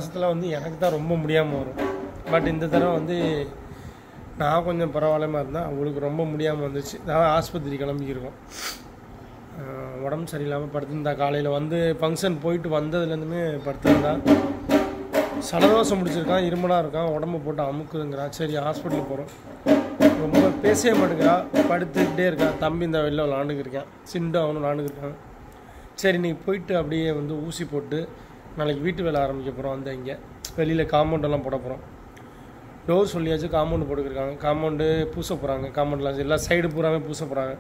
மாதத்தில் வந்து எனக்கு தான் ரொம்ப முடியாமல் வரும். பட் இந்த தடவை வந்து நான் கொஞ்சம் பரவாயில்லாமல் இருந்தேன், அவங்களுக்கு ரொம்ப முடியாமல் வந்துச்சு. அதாவது ஆஸ்பத்திரி கிளம்பிக்கிருக்கோம். உடம்பு சரியில்லாமல் படுத்திருந்தா. காலையில் வந்து ஃபங்க்ஷன் போயிட்டு வந்ததுலேருந்துமே படுத்திருந்தா. சலதோஷம் முடிச்சிருக்கான், இருமலாக இருக்கான், உடம்பு போட்டு அமுக்குதுங்கிறா. சரி ஹாஸ்பிட்டலுக்கு போகிறோம். ரொம்ப பேசவே மாட்டேங்கிறா, படுத்துக்கிட்டே இருக்கான். தம்பி இந்த வெளில விளாண்டுக்கிருக்கான், சிண்டு அவனும் விளாண்டுக்கிருக்கான். சரி நீ போயிட்டு அப்படியே வந்து ஊசி போட்டு நாளைக்கு வீட்டு வேலை ஆரம்பிக்க போகிறோம். அந்த இங்கே வெளியில் காம்பவுண்டெல்லாம் போட போகிறோம். டோர் சொல்லியாச்சு, காம்பவுண்டு போட்டுக்கிருக்காங்க. காம்பவுண்டு பூச போகிறாங்க. காம்பவுண்டில் எல்லா சைடு பூராமே பூச போகிறாங்க.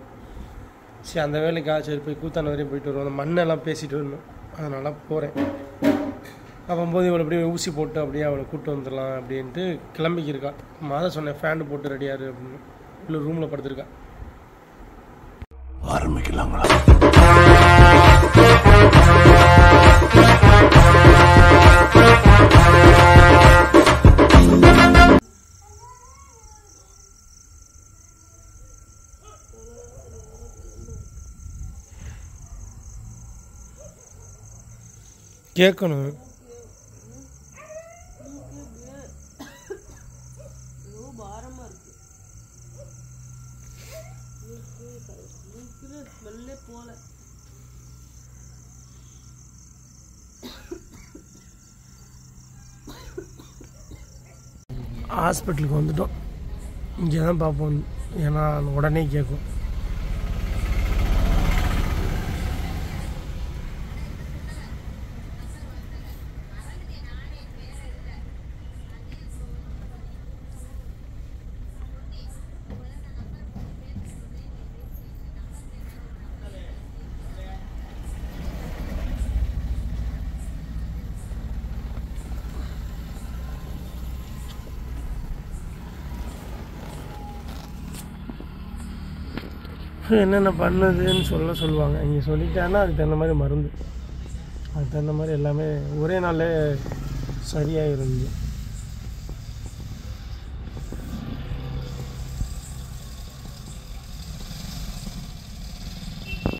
சரி அந்த வேலைக்கா சரி போய் கூத்தான வரையும் போயிட்டு வருவோம். அந்த மண்ணெல்லாம் பேசிட்டு வரணும், அதனால் போகிறேன். அப்போது இவளை அப்படியே ஊசி போட்டு அப்படியே அவளை கூப்பிட்டு வந்துடலாம் அப்படின்ட்டு கிளம்பிக்கிருக்கா. மாதம் சொன்னேன் ஃபேண்டு போட்டு ரெடியாரு அப்படின்னு. இல்லை ரூமில் படுத்துருக்கா. ஆரம்பிக்கலாங்களா? கேட்கணும். ஹாஸ்பிட்டலுக்கு வந்துட்டோம். இங்கே தான் பார்ப்போம், ஏன்னா உடனே கேட்கும். என்னென்ன பண்ணுதுன்னு சொல்லுவாங்க. இங்கே சொல்லிட்டாங்கன்னா அதுக்கு தகுந்த மாதிரி மருந்து, அதுக்கு தகுந்த மாதிரி எல்லாமே ஒரே நாளே சரியாயிருங்க.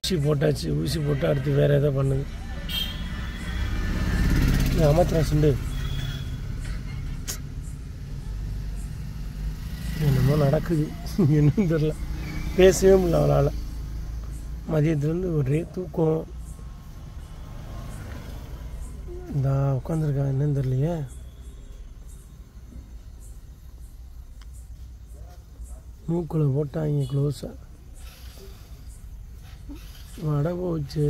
ஊசி போட்டாச்சு, ஊசி போட்டு அடுத்து வேறு எதாவது பண்ணுது. அமர்த்திரா சுண்டு என்னமோ நடக்குது, என்னன்னு தெரில. பேசவே முடியல அவளால். மதியத்துலேருந்து ஒரே தூக்கம். இந்த உட்காந்துருக்கா, என்னன்னு தெரியலையே. மூக்கில் போட்டாங்க க்ளோஸாக. வடை போச்சு.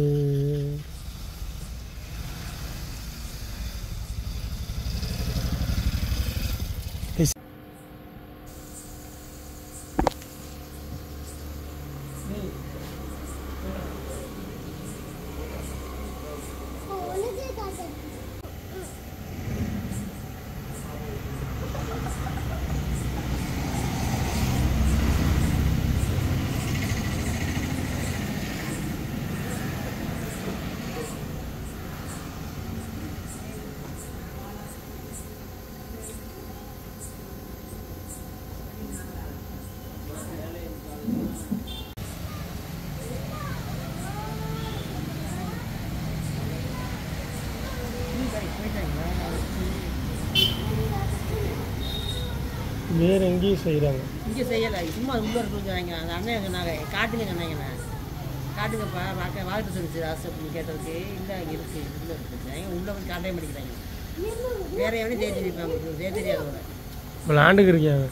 வேறு எங்கேயும் செய்கிறாங்க, இங்கே செய்யலை. சும்மா உள்ளே இருக்குன்னு சொன்னாங்க. அந்த அண்ணன் சொன்னாங்க காட்டுங்க சொன்னாங்கண்ணா, காட்டுங்கப்பா பார்க்க வாழ்க்கை சொல்லிச்சு ராசு அப்படின்னு கேட்டதுக்கு இல்லை அங்கே இருக்குது உள்ளே இருக்குது. உள்ளே போய் காட்டவே மாட்டேங்கிறாங்க. வேற எவனையும் தேய்ச்சிருப்பாங்க, தெரியாதவங்க விளாண்டுக்கு இருக்காங்க.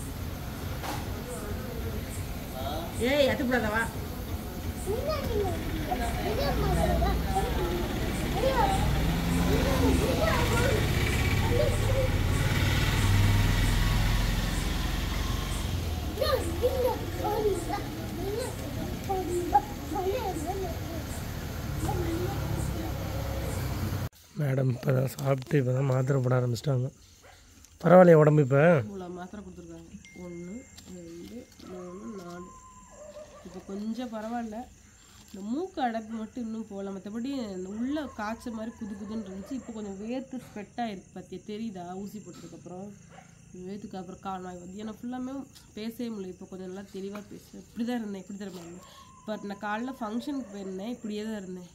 ஏய் அட்டுப்படாதவா மேடம் இப்போ தான் சாப்பிட்டு இப்போ தான் மாத்திரை போட ஆரம்பிச்சிட்டாங்க. பரவாயில்லையா உடம்பு? இப்போ இவ்வளோ மாத்திரை கொடுத்துருக்காங்க. 1 2 3 4. இப்போ கொஞ்சம் பரவாயில்ல. இந்த மூக்கு அடைப்பு மட்டும் இன்னும் போகல. மற்றபடி இந்த உள்ள காய்ச்சல் மாதிரி புது புதுன்னு இருந்துச்சு. இப்போ கொஞ்சம் வேர்த்து ஸ்வெட்டாக இருக்குது பார்த்தியா, தெரியுதா? ஊசி போட்டதுக்கப்புறம் வேர்த்துக்கு அப்புறம் காணாய் வந்து எனக்கு ஃபுல்லாமே பேசவே முடியல. இப்போ கொஞ்சம் நல்லா தெளிவாக பேசுகிறேன். இப்படி தான் இருந்தேன், இப்படி தான் இருந்தேன். இப்போ நான் காலைல ஃபங்க்ஷனுக்கு போயிருந்தேன், இப்படியே தான் இருந்தேன்.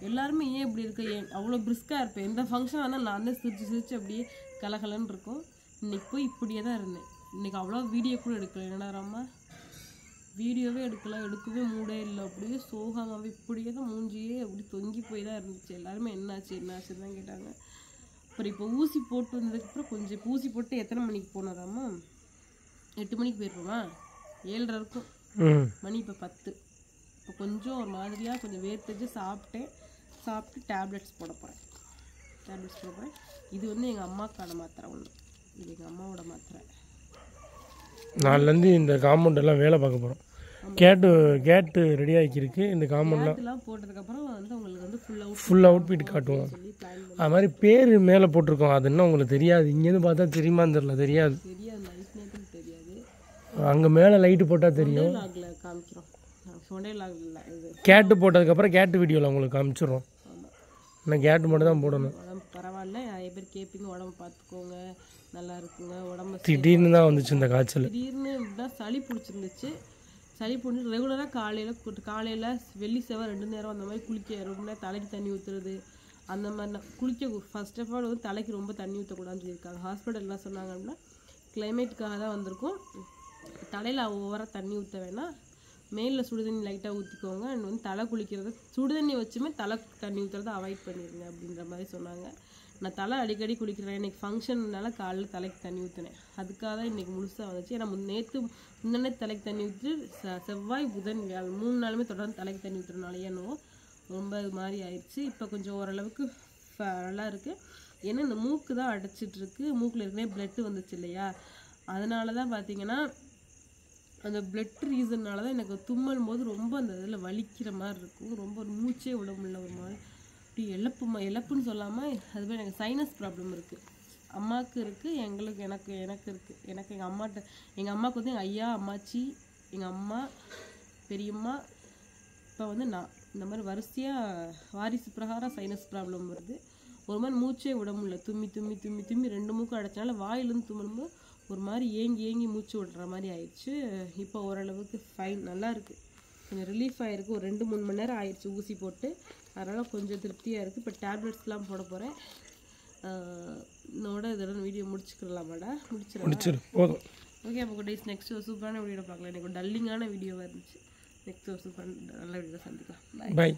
எல்லாருமே ஏன் இப்படி இருக்க, ஏன் அவ்வளோ பிரிஸ்காக இருப்பேன், எந்த ஃபங்க்ஷன் ஆனால் நான் தான் சிரிச்சு அப்படியே கலகலன்னு இருக்கும். இன்னைக்கு போய் இப்படியே தான் இருந்தேன். இன்னைக்கு அவ்வளோ வீடியோ கூட எடுக்கல. என்னடா ராமா வீடியோவே எடுக்கவே மூடே இல்லை. அப்படியே சோகமாகவே இப்படியே தான் மூஞ்சியே அப்படி தொங்கி போய் தான் இருந்துச்சு. எல்லாருமே என்னாச்சுன்னு தான் கேட்டாங்க. அப்புறம் இப்போ ஊசி போட்டு வந்ததுக்கப்புறம் கொஞ்சம் ஊசி போட்டு எத்தனை மணிக்கு போனதாம்மா? 8 மணிக்கு போயிருப்போமா, 7:30 இருக்கும் மணி. இப்போ 10. இப்போ கொஞ்சம் ஒரு மாதிரியாக கொஞ்சம் வேர்த்துச்சு. சாப்பிட்டு டேப்லெட்ஸ் போட போகிறேன். இது வந்து எங்கள் அம்மாக்கான மாத்திரை ஒன்று. இது எங்கள் அம்மாவோட மாத்திரை. நாலுலேருந்து இந்த காம்பவுண்டெல்லாம் வேலை பார்க்க போகிறோம். கேட்டு ரெடி ஆகிருக்கு. இந்த காம்பவுண்ட்லாம் போட்டதுக்கப்புறம் வந்து உங்களுக்கு வந்து ஃபுல் அவுட்ஃபிட் காட்டுவோம். அது மாதிரி பேர் மேலே போட்டிருக்கோம். அது இன்னும் உங்களுக்கு தெரியாது. இங்கேருந்து பார்த்தா தெரியுமான்னு தெரியல. தெரியாது. அங்கே மேலே லைட்டு போட்டால் தெரியும். கேட்டு போட்டதுக்கப்புறம் கேட்டு வீடியோவில் உங்களுக்கு காமிச்சிடுறோம். ஆனால் கேட்டு மட்டும் தான் போடணும். பரவாயில்ல, நிறைய பேர் கேட்பீங்க, உடம்பு பார்த்துக்கோங்க, நல்லா இருக்குங்க உடம்பு. திடீர்னு தான் வந்துச்சு இந்த காய்ச்சல். திடீர்னு தான் சளி பிடிச்சிருந்துச்சு. சளி பிடிச்சி ரெகுலராக காலையில் வெள்ளி செவ்வாய் 2 நேரம் அந்த மாதிரி குளிக்க, ரொம்ப நேரம் தலைக்கு தண்ணி ஊற்றுறது அந்த மாதிரி குளிக்க. ஃபர்ஸ்ட் ஆஃப் ஆல் வந்து தலைக்கு ரொம்ப தண்ணி ஊற்றக்கூடாதுன்னு சொல்லியிருக்காங்க. ஹாஸ்பிட்டல் என்ன சொன்னாங்க அப்படின்னா, கிளைமேட்டுக்காக தான் வந்திருக்கும், தலையில் ஓவராக தண்ணி ஊற்ற வேணாம், மேலில் சுடுதண்ணி லைட்டாக ஊற்றிக்கோங்க. அண்ட் வந்து தலை குளிக்கிறது சுடுதண்ணி வச்சுமே தலை தண்ணி ஊற்றுறதை அவாய்ட் பண்ணிடுங்க அப்படின்ற மாதிரி சொன்னாங்க. நான் தலை அடிக்கடி குளிக்கிறேன். இன்றைக்கி ஃபங்க்ஷன்னால காலையில் தலைக்கு தண்ணி ஊற்றினேன். அதுக்காக தான் இன்றைக்கி முழுசாக வந்துச்சு. ஏன்னா முன்னே தலைக்கு தண்ணி ஊற்றி செவ்வாய் புதன் வியாழன் 3 நாளுமே தொடர்ந்து தலைக்கு தண்ணி ஊற்றுறதுனால என்னவோ ரொம்ப இது மாதிரி ஆயிடுச்சு. இப்போ கொஞ்சம் ஓரளவுக்கு நல்லா இருக்குது. ஏன்னா இந்த மூக்கு தான் அடைச்சிட்ருக்கு. மூக்கில் ஏற்கனவே பிளட்டு வந்துச்சு இல்லையா, அதனால தான் பார்த்தீங்கன்னா அந்த பிளட் ரீசன்னால தான் எனக்கு தும்மல் போது ரொம்ப அந்த இதில் வலிக்கிற மாதிரி இருக்கும். ரொம்ப ஒரு மூச்சே விட முடியல. ஒரு மாதிரி இப்படி இழப்புன்னு சொல்லாமல் அதுவே எனக்கு சைனஸ் ப்ராப்ளம் இருக்குது. அம்மாவுக்கு இருக்குது, எனக்கு இருக்குது. எங்கள் அம்மாவுக்கு வந்து எங்கள் ஐயா, அம்மாச்சி, எங்கள் அம்மா, பெரியம்மா, இப்போ வந்து நான், இந்த மாதிரி வரிசையாக வாரிசு பிரகாரம் சைனஸ் ப்ராப்ளம் வருது. ஒரு மாதிரி மூச்சே விட முடியல. தும்மி 2 மூக்கு அடைச்சனால வாயிலேருந்து தும்மும்போது ஒரு மாதிரி ஏங்கி மூச்சு விடுற மாதிரி ஆயிடுச்சு. இப்போ ஓரளவுக்கு ஃபைன், நல்லா இருக்குது, கொஞ்சம் ரிலீஃப் ஆகிருக்கு. ஒரு 2-3 மணி நேரம் ஆயிடுச்சு ஊசி போட்டு. அதனால் கொஞ்சம் திருப்தியாக இருக்குது. இப்போ டேப்லெட்ஸ்லாம் போட போகிறேன். இதெல்லாம் வீடியோ முடிச்சுக்கலாமாடா? முடிச்சிடும் போதும். ஓகே. அப்போ டேஸ் நெக்ஸ்ட் ஒரு சூப்பரான வீடியோ பார்க்கலாம். எனக்கு ஒரு டல்லிங்கான வீடியோவாக இருந்துச்சு. நெக்ஸ்ட் ஒரு சூப்பரான நல்ல வீடியோ சந்திக்கலாம். பாய்.